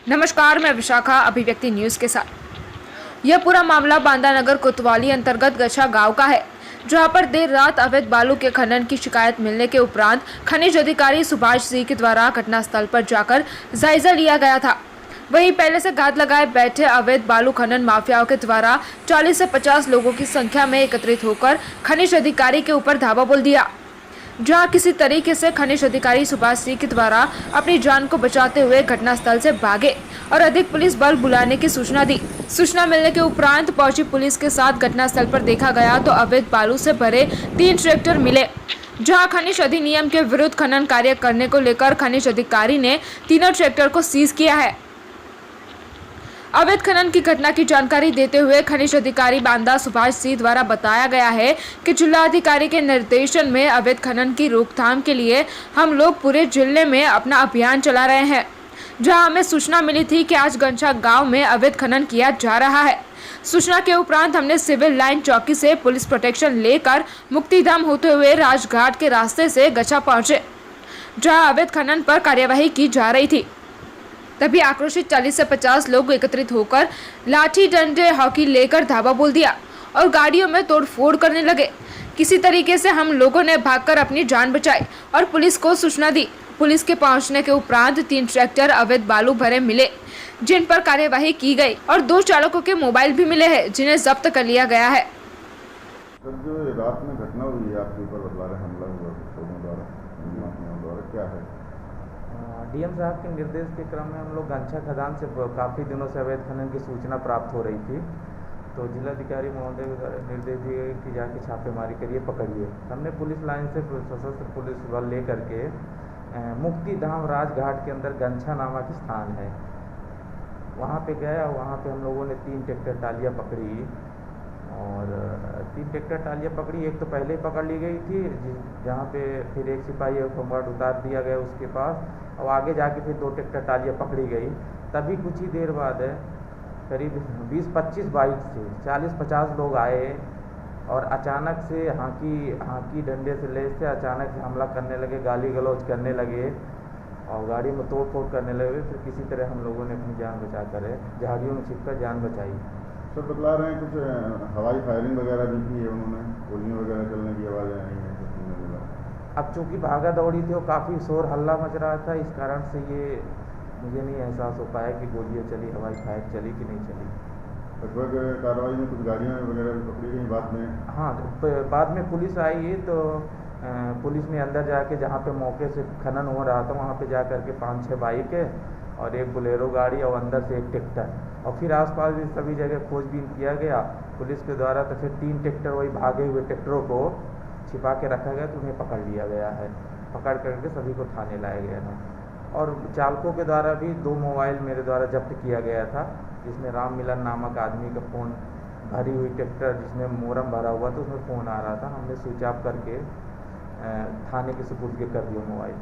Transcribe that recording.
नमस्कार, मैं विशाखा अभिव्यक्ति न्यूज के साथ। यह पूरा मामला बांदानगर कोतवाली अंतर्गत गच्छा गांव का है, जहां पर देर रात अवैध बालू के खनन की शिकायत मिलने के उपरांत खनिज अधिकारी सुभाष सिंह के द्वारा घटनास्थल पर जाकर जायजा लिया गया था। वहीं पहले से घात लगाए बैठे अवैध बालू खनन माफियाओं के द्वारा 40 से 50 लोगों की संख्या में एकत्रित होकर खनिज अधिकारी के ऊपर धावा बोल दिया, जहां किसी तरीके से खनिज अधिकारी सुभाष सिंह के द्वारा अपनी जान को बचाते हुए घटनास्थल से भागे और अधिक पुलिस बल बुलाने की सूचना दी। सूचना मिलने के उपरांत पहुंची पुलिस के साथ घटनास्थल पर देखा गया तो अवैध बालू से भरे 3 ट्रैक्टर मिले, जहां खनिज अधिनियम के विरुद्ध खनन कार्य करने को लेकर खनिज अधिकारी ने तीनों ट्रैक्टर को सीज किया है। अवैध खनन की घटना की जानकारी देते हुए खनिज अधिकारी बांदा सुभाष सिंह द्वारा बताया गया है कि जिलाधिकारी के निर्देशन में अवैध खनन की रोकथाम के लिए हम लोग पूरे जिले में अपना अभियान चला रहे हैं। जहां हमें सूचना मिली थी कि आज गच्छा गांव में अवैध खनन किया जा रहा है। सूचना के उपरांत हमने सिविल लाइन चौकी से पुलिस प्रोटेक्शन लेकर मुक्तिधाम होते हुए राजघाट के रास्ते से गच्छा पहुंचे, जहां अवैध खनन पर कार्यवाही की जा रही थी। तभी आक्रोशित 40 से 50 लोग एकत्रित होकर लाठी डंडे हॉकी लेकर धावा बोल दिया और गाड़ियों में तोड़फोड़ करने लगे। किसी तरीके से हम लोगों ने भागकर अपनी जान बचाई और पुलिस को सूचना दी। पुलिस के पहुंचने के उपरांत 3 ट्रैक्टर अवैध बालू भरे मिले, जिन पर कार्यवाही की गई और 2 चालकों के मोबाइल भी मिले हैं, जिन्हें जब्त कर लिया गया है। सर, जो रात में घटना हुई है आपके ऊपर बतला रहे हमला हुआ लोगों द्वारा, क्या है? डीएम साहब के निर्देश के क्रम में हम लोग गच्छा खदान से काफ़ी दिनों से अवैध खनन की सूचना प्राप्त हो रही थी, तो जिलाधिकारी महोदय के निर्देश दिए कि जाके छापेमारी करिए, पकड़िए। हमने पुलिस लाइन से सशस्त्र पुलिस बल ले करके मुक्तिधाम राजघाट के अंदर गच्छा नामक स्थान है, वहाँ पे गया। वहाँ पे हम लोगों ने 3 ट्रैक्टर टालियाँ पकड़ी और 3 ट्रैक्टर टालियाँ पकड़ी। एक तो पहले ही पकड़ ली गई थी, जहाँ पे फिर एक सिपाही होमगार्ड उतार दिया गया उसके पास, और आगे जाके फिर 2 ट्रैक्टर टालियाँ पकड़ी गई। तभी कुछ ही देर बाद करीब 20-25 बाइक से 40-50 लोग आए और अचानक से हाँकी डंडे से लेस से अचानक से हमला करने लगे, गाली गलौज करने लगे और गाड़ी में तोड़ फोड़ करने लगे। फिर किसी तरह हम लोगों ने अपनी जान बचा कर झाड़ियों में छिपकर जान बचाई। सर, बतला रहे हैं कुछ हवाई फायरिंग वगैरह भी की है उन्होंने, गोलियाँ वगैरह चलने की आवाज़ें आई हैं। अब चूँकि भागा दौड़ी थी और काफ़ी शोर हल्ला मच रहा था, इस कारण से ये मुझे नहीं एहसास हो पाया कि गोलियाँ चली, हवाई फायर चली कि नहीं चली। लगभग कार्रवाई में कुछ गाड़ियाँ वगैरह भी पकड़ी गई बाद में? हाँ, बाद में पुलिस आई तो पुलिस ने अंदर जाके जहाँ पे मौके से खनन हो रहा था वहाँ पे जा करके 5-6 बाइक और एक बोलेरो गाड़ी और अंदर से एक ट्रैक्टर, और फिर आसपास भी सभी जगह खोजबीन किया गया पुलिस के द्वारा। तो फिर 3 ट्रैक्टर वही भागे हुए ट्रैक्टरों को छिपा के रखा गया, तो उन्हें पकड़ लिया गया है। पकड़ करके सभी को थाने लाया गया था और चालकों के द्वारा भी 2 मोबाइल मेरे द्वारा जब्त किया गया था, जिसमें राम मिलन नामक आदमी का फ़ोन, भरी हुई ट्रैक्टर जिसमें मोरम भरा हुआ था उसमें फ़ोन आ रहा था, हमने स्विच ऑफ करके थाने के सुपुर्द कर दिया मोबाइल।